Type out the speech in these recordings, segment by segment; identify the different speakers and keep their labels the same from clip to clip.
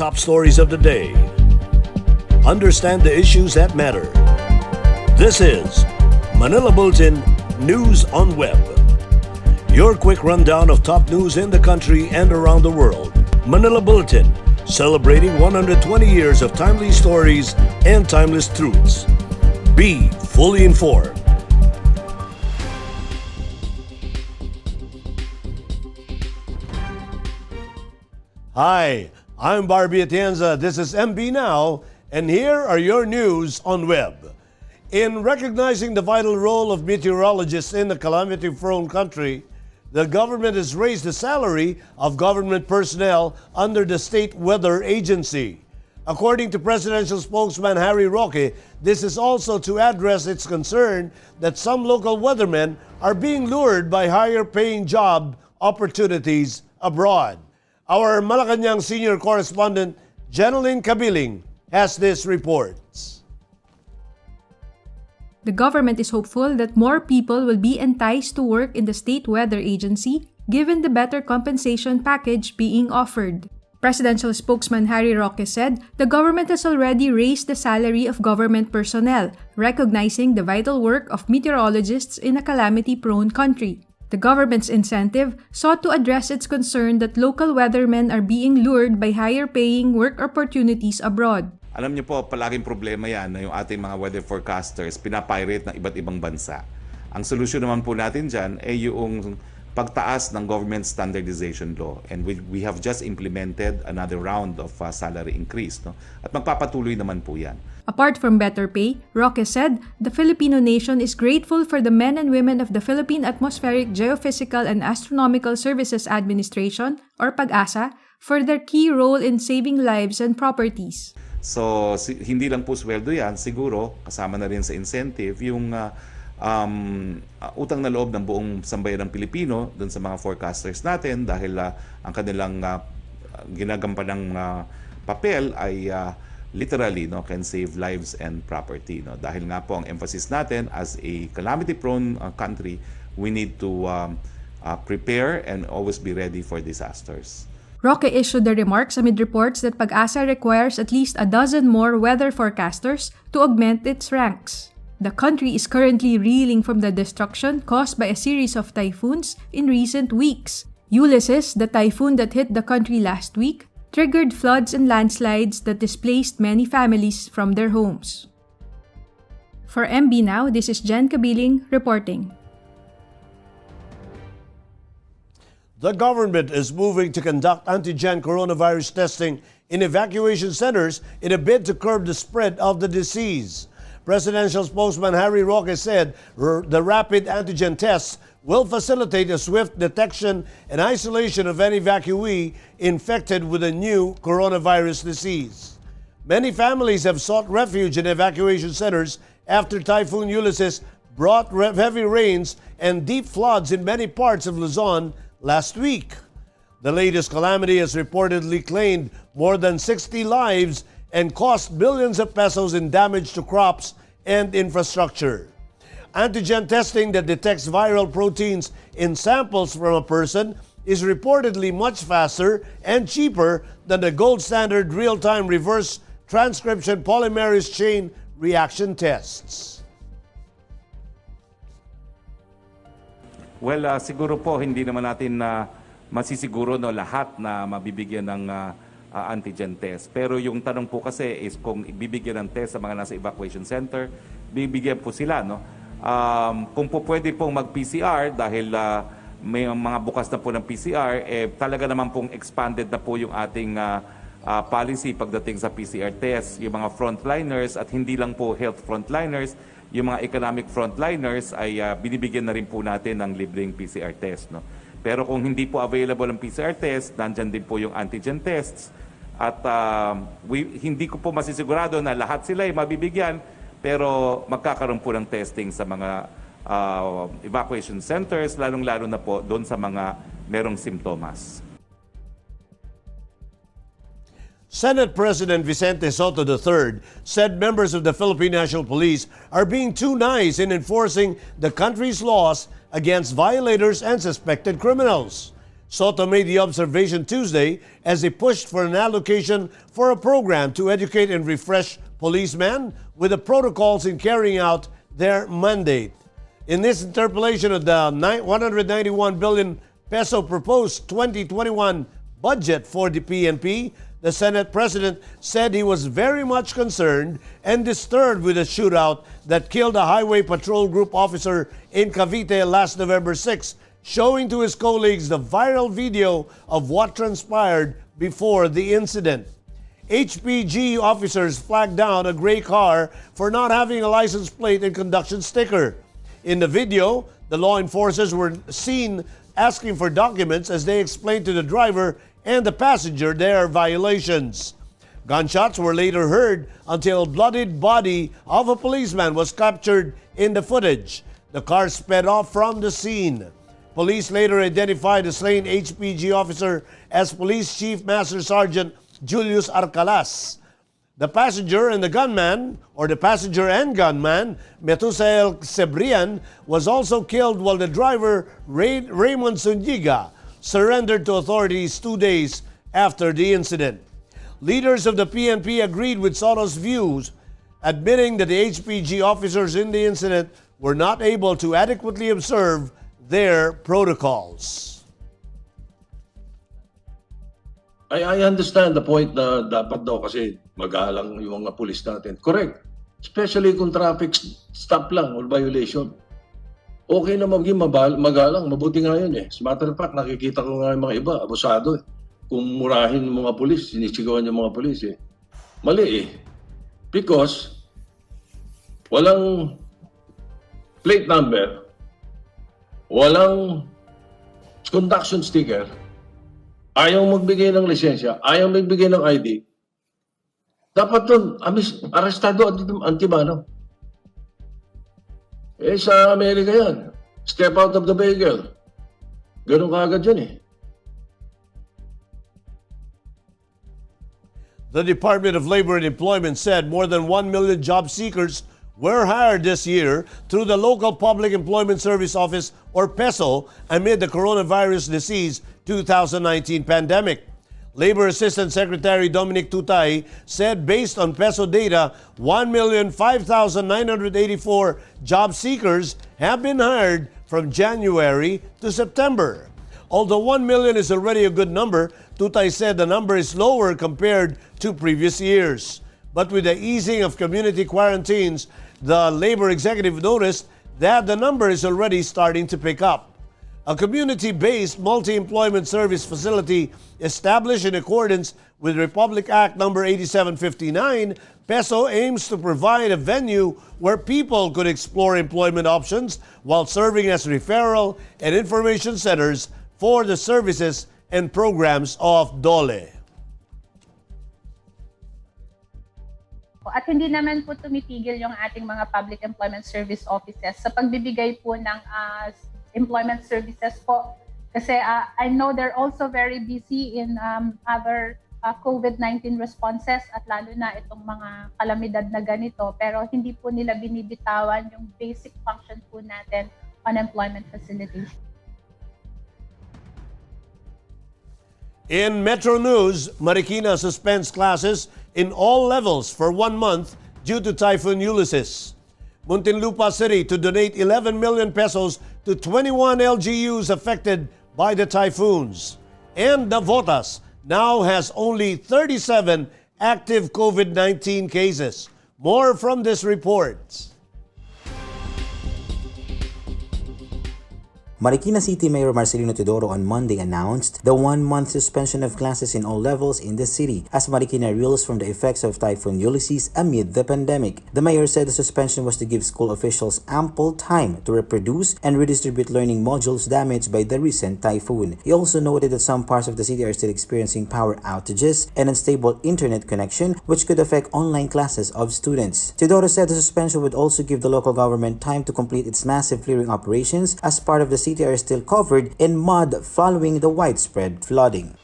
Speaker 1: top stories of the day. Understand the issues that matter. This is Manila Bulletin News on Web. Your quick rundown of top news in the country and around the world. Manila Bulletin, celebrating 120 years of timely stories and timeless truths. Be fully informed. Hi, I'm Barbie Atienza. This is MB Now, and here are your news on web. In recognizing the vital role of meteorologists in the calamity-prone country, the government has raised the salary of government personnel under the State Weather Agency. According to presidential spokesman Harry Roque, this is also to address its concern that some local weathermen are being lured by higher-paying job opportunities abroad. Our Malacanang senior correspondent, Jeneline Cabiling, has this report.
Speaker 2: The government is hopeful that more people will be enticed to work in the State Weather Agency given the better compensation package being offered. Presidential spokesman Harry Roque said the government has already raised the salary of government personnel, recognizing the vital work of meteorologists in a calamity-prone country. The government's incentive sought to address its concern that local weathermen are being lured by higher-paying work opportunities abroad.
Speaker 3: Alam niyo po, palaging problema yan na yung ating mga weather forecasters pinapirate ng iba't ibang bansa. Ang solusyon naman po natin dyan ay yung pagtaas ng government standardization law. And we have just implemented another round of salary increase. No? At magpapatuloy naman po yan.
Speaker 2: Apart from better pay, Roque said the Filipino nation is grateful for the men and women of the Philippine Atmospheric, Geophysical and Astronomical Services Administration, or PAGASA, for their key role in saving lives and properties.
Speaker 3: So, hindi lang po sweldo yan, siguro, kasama na rin sa incentive, yung utang na loob ng buong sambayan ng Pilipino dun sa mga forecasters natin dahil ang kanilang ginagampanang papel ay literally can save lives and property. No? Dahil nga po ang emphasis natin as a calamity-prone country, we need to prepare and always be ready for disasters.
Speaker 2: Roque issued the remarks amid reports that PAGASA requires at least a dozen more weather forecasters to augment its ranks. The country is currently reeling from the destruction caused by a series of typhoons in recent weeks. Ulysses, the typhoon that hit the country last week, triggered floods and landslides that displaced many families from their homes. For MB Now, this is Jen Cabiling reporting.
Speaker 1: The government is moving to conduct antigen coronavirus testing in evacuation centers in a bid to curb the spread of the disease. Presidential spokesman Harry Roque said the rapid antigen tests will facilitate a swift detection and isolation of any evacuee infected with a new coronavirus disease. Many families have sought refuge in evacuation centers after Typhoon Ulysses brought heavy rains and deep floods in many parts of Luzon last week. The latest calamity has reportedly claimed more than 60 lives and cost billions of pesos in damage to crops and infrastructure. Antigen testing that detects viral proteins in samples from a person is reportedly much faster and cheaper than the gold standard real-time reverse transcription polymerase chain reaction tests.
Speaker 3: Well, siguro po hindi naman natin masisiguro lahat na mabibigyan ng antigen test. Pero yung tanong po kasi is kung ibibigyan ng test sa mga nasa evacuation center, bibigyan po sila. No? Kung po pwede pong mag-PCR dahil may mga bukas na po ng PCR, talaga naman pong expanded na po yung ating policy pagdating sa PCR test. Yung mga frontliners at hindi lang po health frontliners, yung mga economic frontliners ay binibigyan na rin po natin ng libreng PCR test. No? Pero kung hindi po available ang PCR test, nandyan din po yung antigen tests. At hindi ko po masisigurado na lahat sila ay mabibigyan, pero magkakaroon po ng testing sa mga evacuation centers, lalong-lalo na po doon sa mga merong simptomas.
Speaker 1: Senate President Vicente Sotto III said members of the Philippine National Police are being too nice in enforcing the country's laws against violators and suspected criminals. Sotto made the observation Tuesday as he pushed for an allocation for a program to educate and refresh policemen with the protocols in carrying out their mandate. In this interpolation of the 191 billion peso proposed 2021 budget for the PNP, the Senate President said he was very much concerned and disturbed with the shootout that killed a Highway Patrol Group officer in Cavite last November 6, showing to his colleagues the viral video of what transpired before the incident. HPG officers flagged down a gray car for not having a license plate and conduction sticker. In the video, the law enforcers were seen asking for documents as they explained to the driver and the passenger their violations. Gunshots were later heard until bloodied body of a policeman was captured in the footage. The car sped off from the scene. Police later identified the slain HPG officer as Police Chief Master Sergeant Julius Arcalas. The passenger and gunman, Metusael Cebrian, was also killed while the driver, Raymond Sunjiga, surrendered to authorities 2 days after the incident. Leaders of the PNP agreed with Sotto's views, admitting that the HPG officers in the incident were not able to adequately observe their protocols.
Speaker 4: I understand the point na dapat daw kasi magalang yung mga pulis natin. Correct. Especially kung traffic stop lang or violation. Okay na maging magalang. Mabuti nga yun eh. As a matter of fact, nakikita ko nga yung mga iba, abusado eh. Kung murahin yung mga pulis, sinisigawan yung mga pulis eh. Mali eh. Because walang plate number, walang conduction sticker, ayaw magbigay ng lisensya, ayaw magbigay ng ID, dapat doon, arestado at antimano. Eh, sa Amerika yan. Step out of the vehicle. Ganun kaagad yan eh.
Speaker 1: The Department of Labor and Employment said more than 1 million job seekers were hired this year through the local Public Employment Service Office or PESO amid the coronavirus disease 2019 pandemic. Labor Assistant Secretary Dominic Tutay said based on PESO data, 1,005,984 job seekers have been hired from January to September. Although 1 million is already a good number, Tutay said the number is lower compared to previous years. But with the easing of community quarantines, the labor executive noticed that the number is already starting to pick up. A community-based multi-employment service facility established in accordance with Republic Act No. 8759, PESO aims to provide a venue where people could explore employment options while serving as referral and information centers for the services and programs of DOLE.
Speaker 5: At hindi naman po tumitigil yung ating mga public employment service offices sa pagbibigay po ng employment services po. Kasi I know they're also very busy in other COVID-19 responses at lalo na itong mga kalamidad na ganito. Pero hindi po nila binibitawan yung basic function po natin on employment facilitation.
Speaker 1: In Metro News, Marikina suspends classes in all levels for 1 month due to Typhoon Ulysses. Muntinlupa City to donate 11 million pesos to 21 LGUs affected by the typhoons. And Davao now has only 37 active COVID-19 cases. More from this report.
Speaker 6: Marikina City Mayor Marcelino Teodoro on Monday announced the 1-month suspension of classes in all levels in the city as Marikina reels from the effects of Typhoon Ulysses amid the pandemic. The mayor said the suspension was to give school officials ample time to reproduce and redistribute learning modules damaged by the recent typhoon. He also noted that some parts of the city are still experiencing power outages and unstable internet connection, which could affect online classes of students. Teodoro said the suspension would also give the local government time to complete its massive clearing operations as part of the city are still covered in mud following the widespread flooding.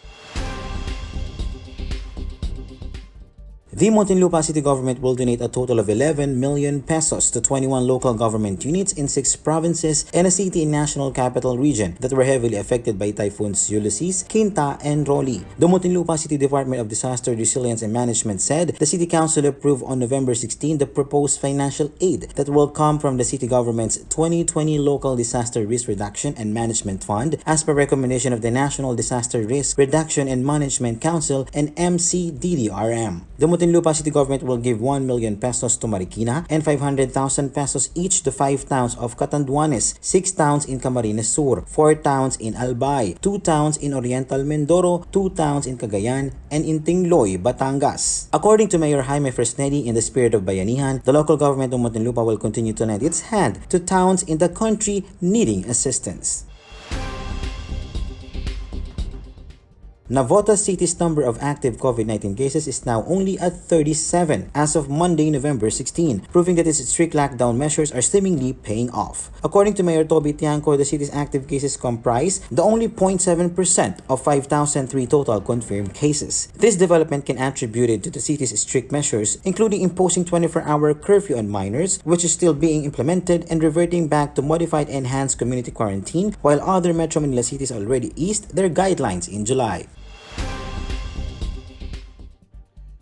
Speaker 6: The Muntinlupa City Government will donate a total of 11 million pesos to 21 local government units in 6 provinces and a city in National Capital Region that were heavily affected by typhoons Ulysses, Quinta, and Rolly. The Muntinlupa City Department of Disaster Resilience and Management said the City Council approved on November 16 the proposed financial aid that will come from the city government's 2020 Local Disaster Risk Reduction and Management Fund as per recommendation of the National Disaster Risk Reduction and Management Council and MCDDRM. The Muntinlupa City Government will give 1 million pesos to Marikina and 500,000 pesos each to 5 towns of Catanduanes, 6 towns in Camarines Sur, 4 towns in Albay, 2 towns in Oriental Mindoro, 2 towns in Cagayan, and in Tingloy, Batangas. According to Mayor Jaime Fresnedi, in the spirit of Bayanihan, the local government of Muntinlupa will continue to lend its hand to towns in the country needing assistance. Navotas City's number of active COVID-19 cases is now only at 37 as of Monday, November 16, proving that its strict lockdown measures are seemingly paying off. According to Mayor Toby Tiangco, the city's active cases comprise the only 0.7% of 5,003 total confirmed cases. This development can attribute it to the city's strict measures, including imposing 24-hour curfew on minors, which is still being implemented, and reverting back to modified enhanced community quarantine, while other Metro Manila cities already eased their guidelines in July.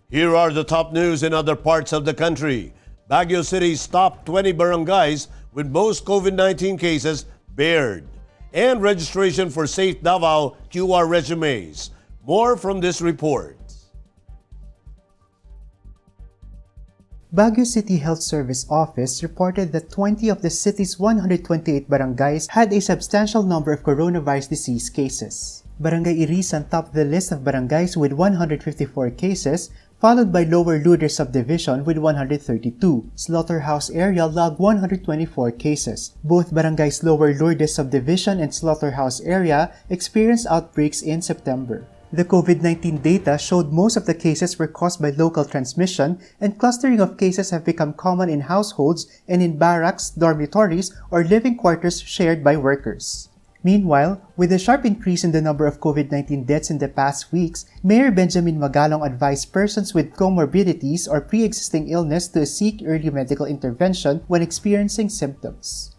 Speaker 1: Here are the top news in other parts of the country. Baguio City's top 20 barangays with most COVID-19 cases bared. And registration for Safe Davao QR resumes. More from this report.
Speaker 7: Baguio City Health Service Office reported that 20 of the city's 128 barangays had a substantial number of coronavirus disease cases. Barangay Irisan topped the list of barangays with 154 cases, followed by Lower Lourdes Subdivision with 132. Slaughterhouse area logged 124 cases. Both barangays Lower Lourdes Subdivision and Slaughterhouse area experienced outbreaks in September. The COVID-19 data showed most of the cases were caused by local transmission, and clustering of cases have become common in households and in barracks, dormitories, or living quarters shared by workers. Meanwhile, with a sharp increase in the number of COVID-19 deaths in the past weeks, Mayor Benjamin Magalong advised persons with comorbidities or pre-existing illness to seek early medical intervention when experiencing symptoms.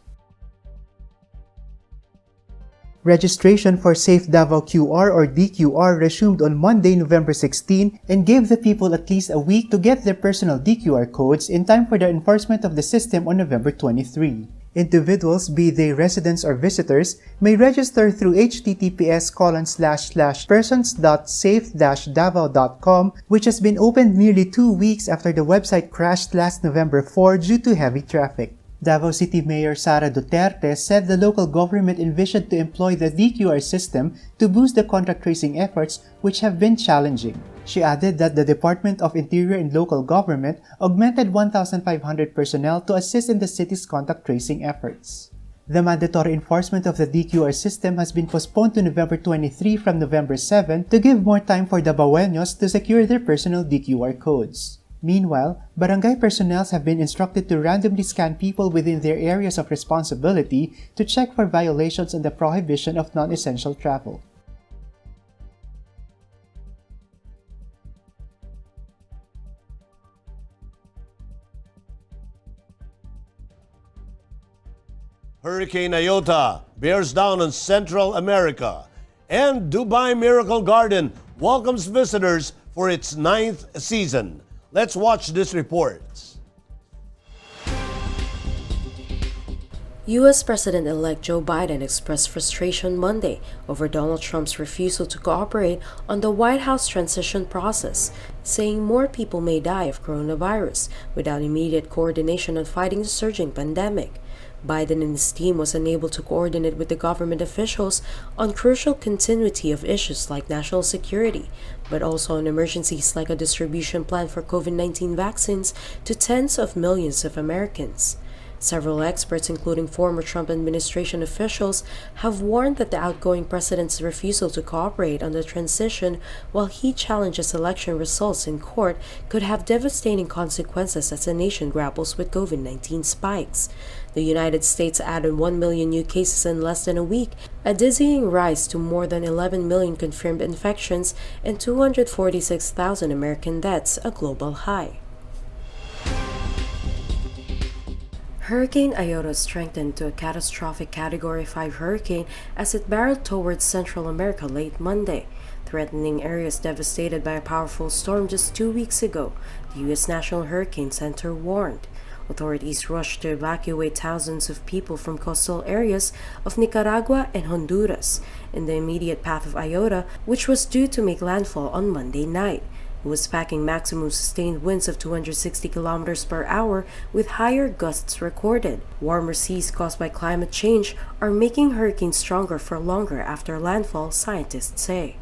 Speaker 7: Registration for Safe Davao QR or DQR resumed on Monday, November 16 and gave the people at least a week to get their personal DQR codes in time for the enforcement of the system on November 23. Individuals, be they residents or visitors, may register through https://persons.safe-davao.com, which has been opened nearly 2 weeks after the website crashed last November 4 due to heavy traffic. Davao City Mayor Sara Duterte said the local government envisioned to employ the DQR system to boost the contact tracing efforts, which have been challenging. She added that the Department of Interior and Local Government augmented 1,500 personnel to assist in the city's contact tracing efforts. The mandatory enforcement of the DQR system has been postponed to November 23 from November 7 to give more time for Davaoenos to secure their personal DQR codes. Meanwhile, barangay personnel have been instructed to randomly scan people within their areas of responsibility to check for violations on the prohibition of non-essential travel.
Speaker 1: Hurricane Iota bears down on Central America, and Dubai Miracle Garden welcomes visitors for its 9th season. Let's watch this report.
Speaker 8: U.S. President-elect Joe Biden expressed frustration Monday over Donald Trump's refusal to cooperate on the White House transition process, saying more people may die of coronavirus without immediate coordination on fighting the surging pandemic. Biden and his team was unable to coordinate with the government officials on crucial continuity of issues like national security, but also on emergencies like a distribution plan for COVID-19 vaccines to tens of millions of Americans. Several experts, including former Trump administration officials, have warned that the outgoing president's refusal to cooperate on the transition while he challenges election results in court could have devastating consequences as the nation grapples with COVID-19 spikes. The United States added 1 million new cases in less than a week, a dizzying rise to more than 11 million confirmed infections and 246,000 American deaths, a global high. Hurricane Iota strengthened to a catastrophic Category 5 hurricane as it barreled towards Central America late Monday, threatening areas devastated by a powerful storm just 2 weeks ago, the U.S. National Hurricane Center warned. Authorities rushed to evacuate thousands of people from coastal areas of Nicaragua and Honduras in the immediate path of Iota, which was due to make landfall on Monday night. It was packing maximum sustained winds of 260 kilometers per hour with higher gusts recorded. Warmer seas caused by climate change are making hurricanes stronger for longer after landfall, scientists say.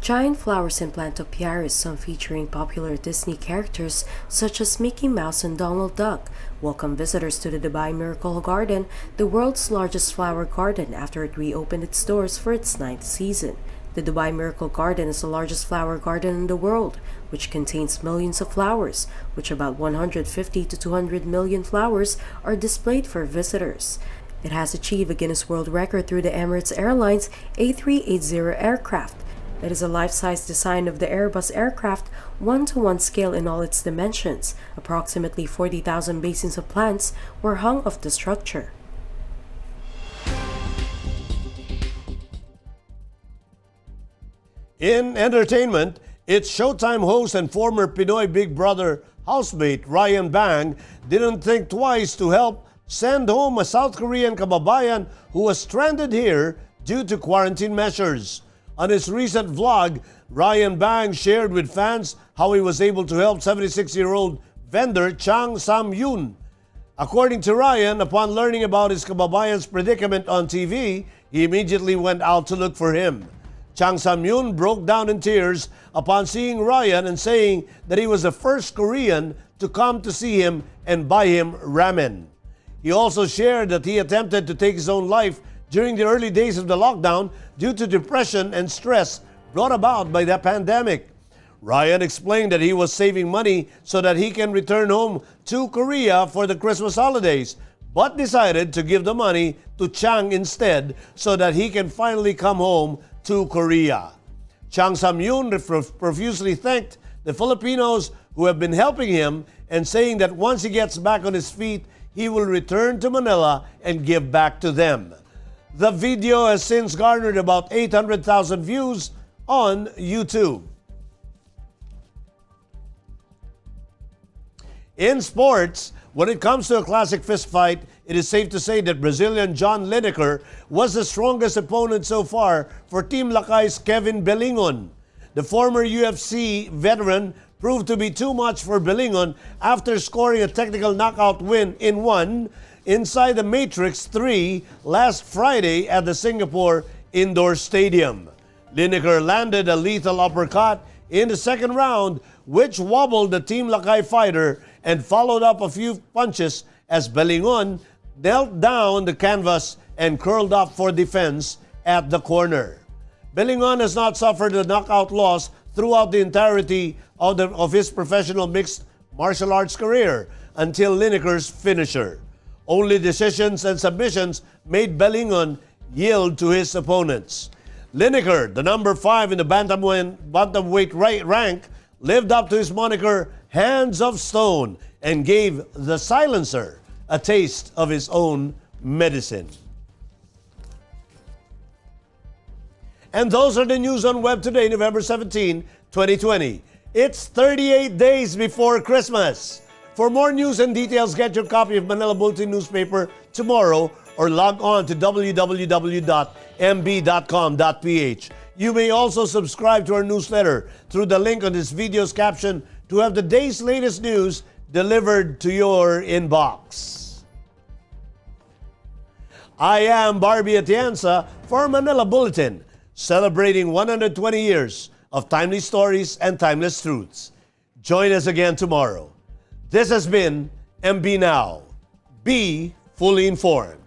Speaker 8: Giant flowers in Plantopiaris, some featuring popular Disney characters such as Mickey Mouse and Donald Duck, welcome visitors to the Dubai Miracle Garden, the world's largest flower garden after it reopened its doors for its 9th season. The Dubai Miracle Garden is the largest flower garden in the world, which contains millions of flowers, which about 150 to 200 million flowers are displayed for visitors. It has achieved a Guinness World Record through the Emirates Airlines A380 aircraft. It is a life-size design of the Airbus aircraft, 1-to-1 scale in all its dimensions. Approximately 40,000 basins of plants were hung off the structure.
Speaker 1: In entertainment, its Showtime host and former Pinoy Big Brother housemate Ryan Bang didn't think twice to help send home a South Korean kababayan who was stranded here due to quarantine measures. On his recent vlog, Ryan Bang shared with fans how he was able to help 76-year-old vendor Chang Sam-yoon. According to Ryan, upon learning about his kababayan's predicament on TV, he immediately went out to look for him. Chang Sam-yoon broke down in tears upon seeing Ryan and saying that he was the first Korean to come to see him and buy him ramen. He also shared that he attempted to take his own life during the early days of the lockdown due to depression and stress brought about by the pandemic. Ryan explained that he was saving money so that he can return home to Korea for the Christmas holidays, but decided to give the money to Chang instead so that he can finally come home to Korea. Chang Sam-yoon profusely thanked the Filipinos who have been helping him and saying that once he gets back on his feet, he will return to Manila and give back to them. The video has since garnered about 800,000 views on YouTube. In sports, when it comes to a classic fistfight, it is safe to say that Brazilian John Lineker was the strongest opponent so far for Team Lakay's Kevin Belingon. The former UFC veteran proved to be too much for Belingon after scoring a technical knockout win in one inside the Matrix 3 last Friday at the Singapore Indoor Stadium. Lineker landed a lethal uppercut in the second round, which wobbled the Team Lakay fighter and followed up a few punches as Belingon knelt down the canvas and curled up for defense at the corner. Belingon has not suffered a knockout loss throughout the entirety of his professional mixed martial arts career until Lineker's finisher. Only decisions and submissions made Belingon yield to his opponents. Lineker, the number 5 in the bantamweight rank, lived up to his moniker Hands of Stone and gave the silencer a taste of his own medicine. And those are the news on Web today, November 17, 2020. It's 38 days before Christmas. For more news and details, get your copy of Manila Bulletin newspaper tomorrow or log on to www.mb.com.ph. You may also subscribe to our newsletter through the link on this video's caption to have the day's latest news delivered to your inbox. I am Barbie Atienza for Manila Bulletin, celebrating 120 years of timely stories and timeless truths. Join us again tomorrow. This has been MB Now. Be fully informed.